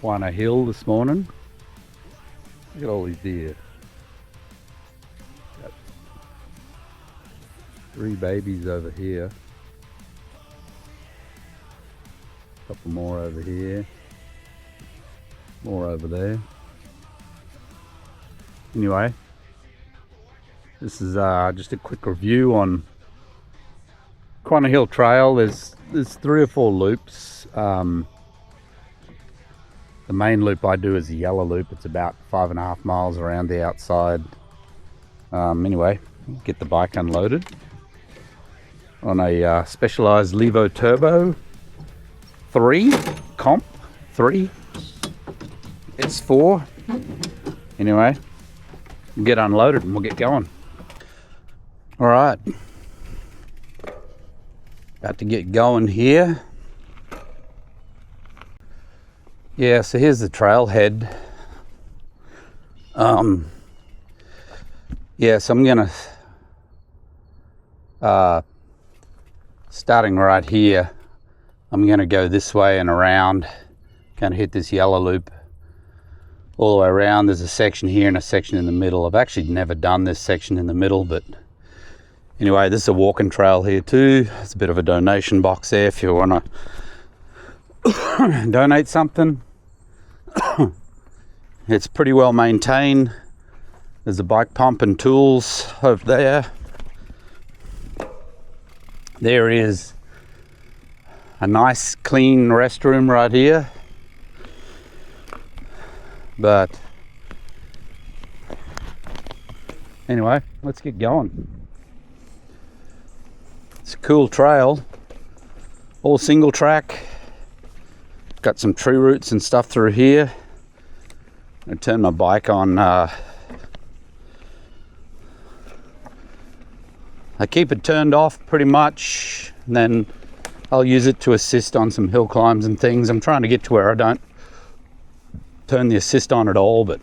Quanah Hill this morning. Look at all these deer. Got 3 babies over here. A couple more over here. More over there. Anyway, this is just a quick review on Quanah Hill Trail. There's 3 or 4 loops. The main loop I do is the yellow loop. It's about 5.5 miles around the outside. Anyway, get the bike unloaded on a Specialized Levo Turbo 3 Comp 3 S4. Anyway, we'll get unloaded and we'll get going. All right, about to get going here. Yeah, so here's the trailhead. Yeah, so I'm gonna starting right here, I'm gonna go this way and around, gonna hit this yellow loop all the way around. There's a section here and a section in the middle. I've actually never done this section in the middle, but anyway, this is a walking trail here too. It's a bit of a donation box there if you wanna donate something. It's pretty well maintained. There's a bike pump and tools over there. There is a nice clean restroom right here. But anyway, let's get going. It's a cool trail, all single track. Got some tree roots and stuff through here. I turn my bike on. I keep it turned off pretty much, and then I'll use it to assist on some hill climbs and things. I'm trying to get to where I don't turn the assist on at all, but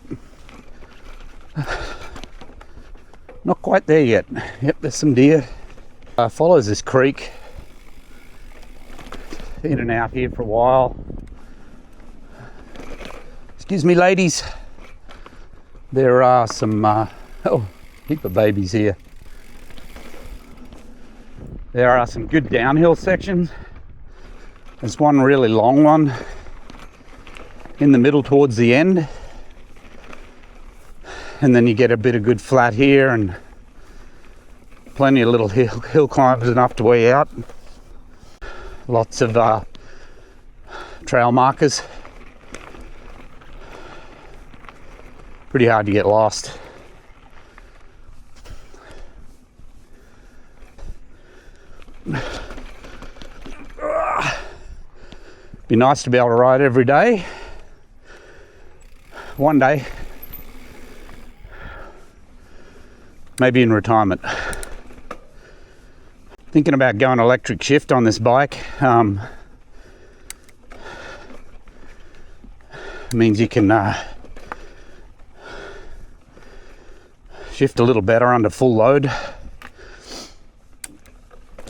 not quite there yet. Yep, there's some deer. Follows this creek. In and out here for a while. Excuse me, ladies. There are some heap of babies here. There are some good downhill sections. There's one really long one in the middle towards the end, and then you get a bit of good flat here and plenty of little hill climbs enough to weigh out. Lots of trail markers. Pretty hard to get lost. Be nice to be able to ride every day. One day. Maybe in retirement. Thinking about going electric shift on this bike. Means you can shift a little better under full load.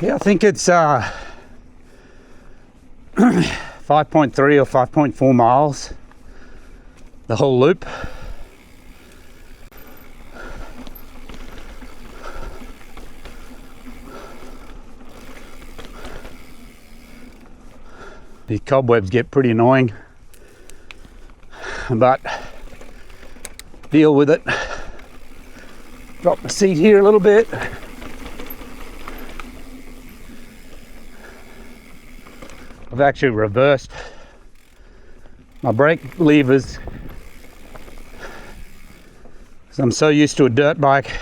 Yeah, I think it's 5.3 or 5.4 miles, the whole loop. These cobwebs get pretty annoying, but deal with it. Drop the seat here a little bit. I've actually reversed my brake levers because I'm so used to a dirt bike.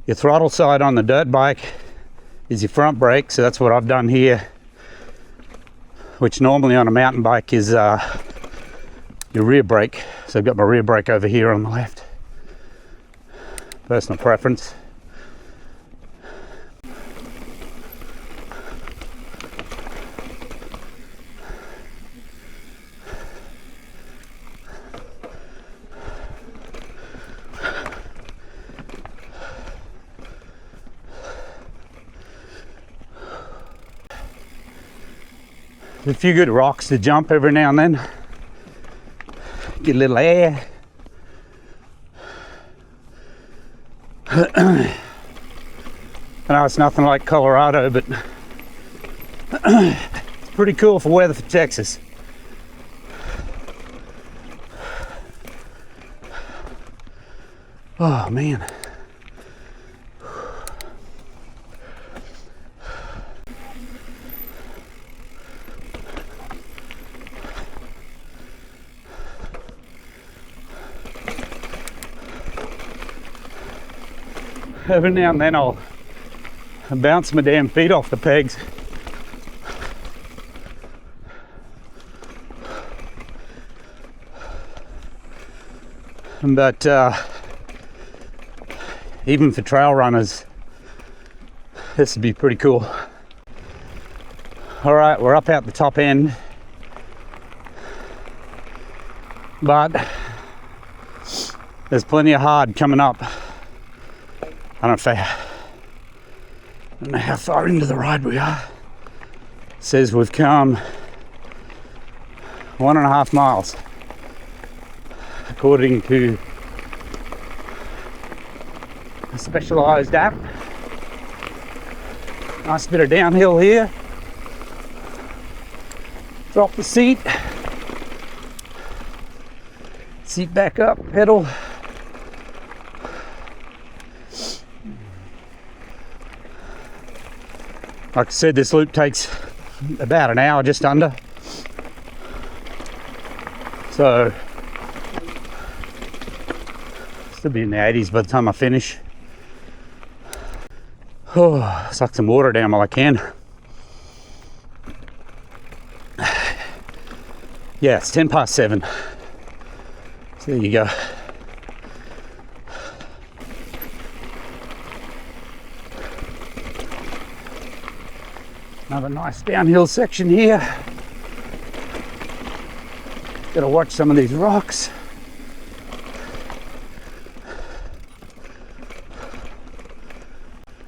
Your throttle side on the dirt bike is your front brake, so that's what I've done here, which normally on a mountain bike is your rear brake. So I've got my rear brake over here on the left. Personal preference. A few good rocks to jump every now and then. get a little air. I know it's nothing like Colorado, but it's pretty cool for Weatherford, Texas. Oh man. Every now and then I'll bounce my damn feet off the pegs. But even for trail runners, this would be pretty cool. All right, we're up out the top end, but there's plenty of hard coming up. I don't know how far into the ride we are. It says we've come 1.5 miles, according to a specialized app. Nice bit of downhill here. Drop the seat. Seat back up, pedal. Like I said, this loop takes about an hour, just under. So, still be in the 80s by the time I finish. Oh, suck some water down while I can. Yeah, it's 7:10. So there you go. Another nice downhill section here. Gotta watch some of these rocks.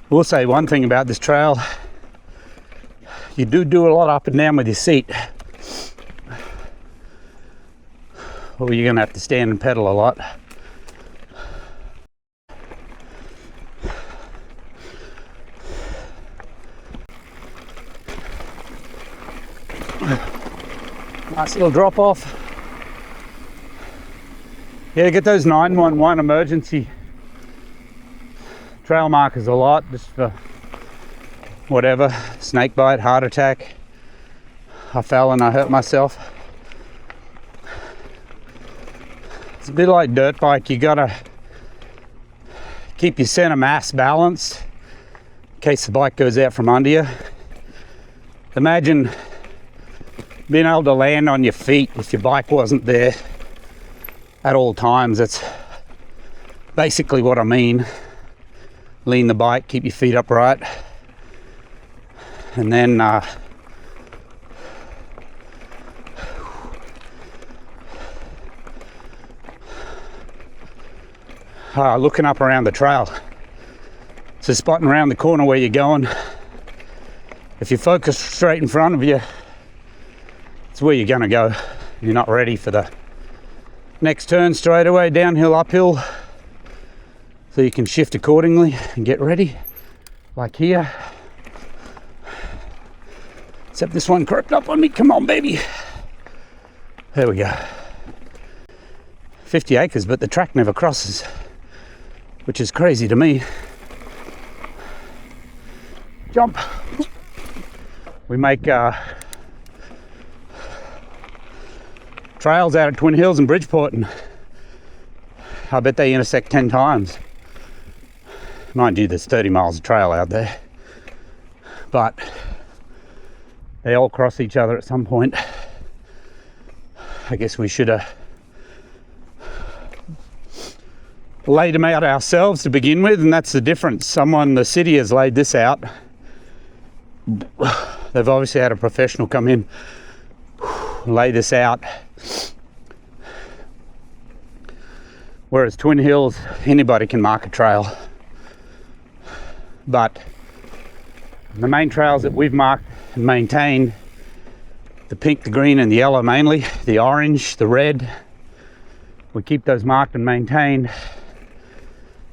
We'll say one thing about this trail. You do a lot up and down with your seat. Or you're gonna have to stand and pedal a lot. Nice little drop off. Yeah, get those 911 emergency trail markers a lot, just for whatever, snake bite, heart attack, I fell and I hurt myself. It's a bit like dirt bike, you gotta keep your center mass balanced in case the bike goes out from under you. Imagine being able to land on your feet if your bike wasn't there at all times. That's basically what I mean. Lean the bike, keep your feet upright, and then looking up around the trail. So spotting around the corner where you're going. If you focus straight in front of you, it's where you're gonna go. You're not ready for the next turn straight away, downhill, uphill. So you can shift accordingly and get ready, like here. Except this one crept up on me, come on baby. There we go. 50 acres, but the track never crosses, which is crazy to me. Jump. We make trails out at Twin Hills and Bridgeport, and I bet they intersect 10 times. Mind you, there's 30 miles of trail out there, but they all cross each other at some point. I guess we should have laid them out ourselves to begin with, and that's the difference. The city has laid this out. They've obviously had a professional come in, lay this out. Whereas Twin Hills, anybody can mark a trail. But the main trails that we've marked and maintained, the pink, the green and the yellow mainly, the orange, the red, We keep those marked and maintained.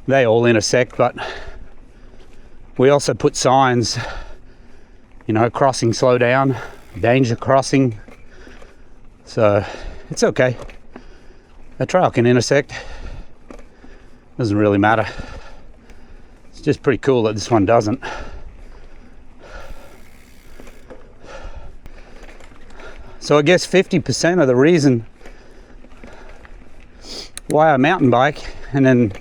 They all intersect, but we also put signs, you know, crossing, slow down, danger crossing. So it's okay. A trail can intersect. Doesn't really matter. It's just pretty cool that this one doesn't. So I guess 50% of the reason why I mountain bike and then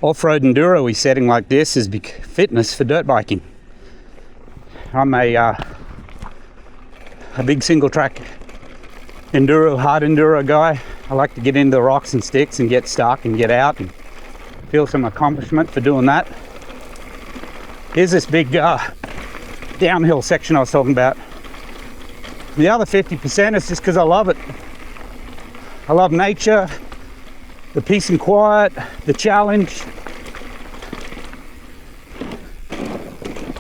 off-road enduro setting like this is fitness for dirt biking. I'm a big single track enduro, hard enduro guy. I like to get into the rocks and sticks and get stuck and get out and feel some accomplishment for doing that. Here's this big downhill section I was talking about. The other 50% is just because I love it. I love nature, the peace and quiet, the challenge.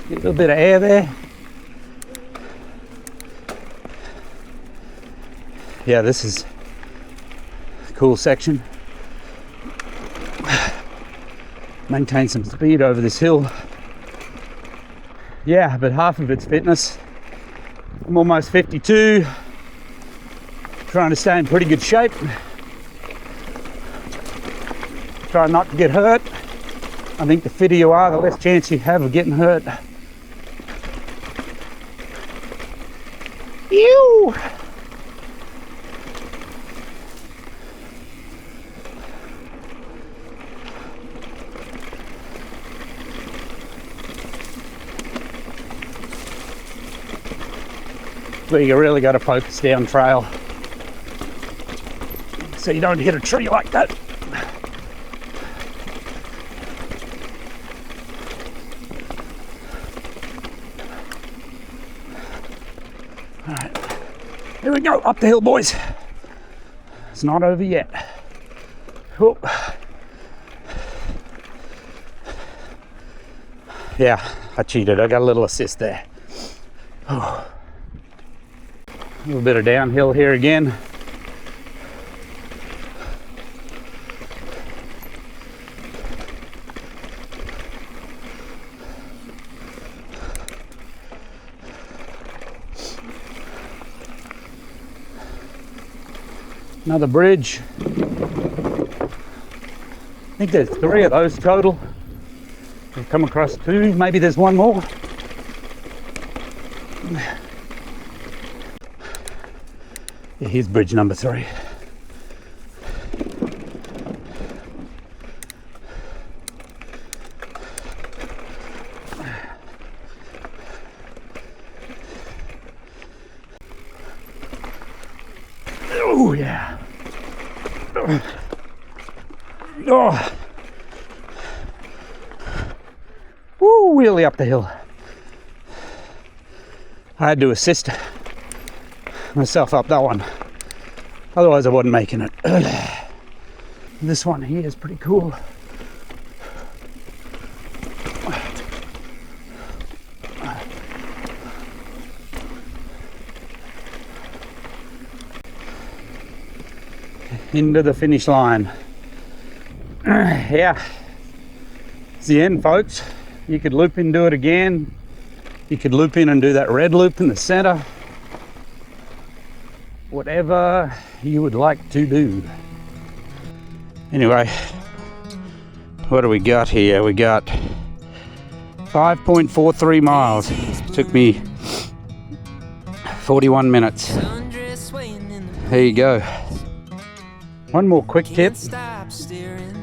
Get a little bit of air there. Yeah, this is a cool section. Maintain some speed over this hill. Yeah, but half of it's fitness. I'm almost 52. Trying to stay in pretty good shape. Try not to get hurt. I think the fitter you are, the less chance you have of getting hurt. Ew! But you really got to focus down trail so you don't hit a tree like that. All right, here we go, up the hill, boys. It's not over yet. Oh. Yeah, I cheated. I got a little assist there. Oh. A little bit of downhill here again. Another bridge. I think there's 3 of those total. We've come across 2, maybe there's one more. Yeah, here's bridge number 3. Oh yeah. Oh. Woo, wheelie up the hill. I had to assist myself up that one. Otherwise I wasn't making it. This one here is pretty cool. Into the finish line. Yeah, it's the end, folks. You could loop in, do it again. You could loop in and do that red loop in the center. Whatever you would like to do. Anyway, what do we got here? We got 5.43 miles. Took me 41 minutes. There you go. One more quick tip.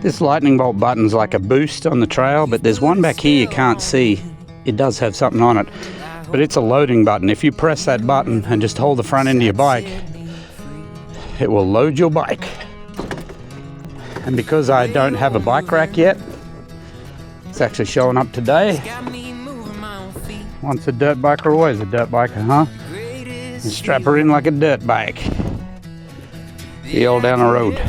This lightning bolt button's like a boost on the trail, but there's one back here you can't see. It does have something on it, but it's a loading button. If you press that button and just hold the front end of your bike, it will load your bike. And because I don't have a bike rack yet, it's actually showing up today. Once a dirt biker, always a dirt biker, huh? And strap her in like a dirt bike. See you all down the road.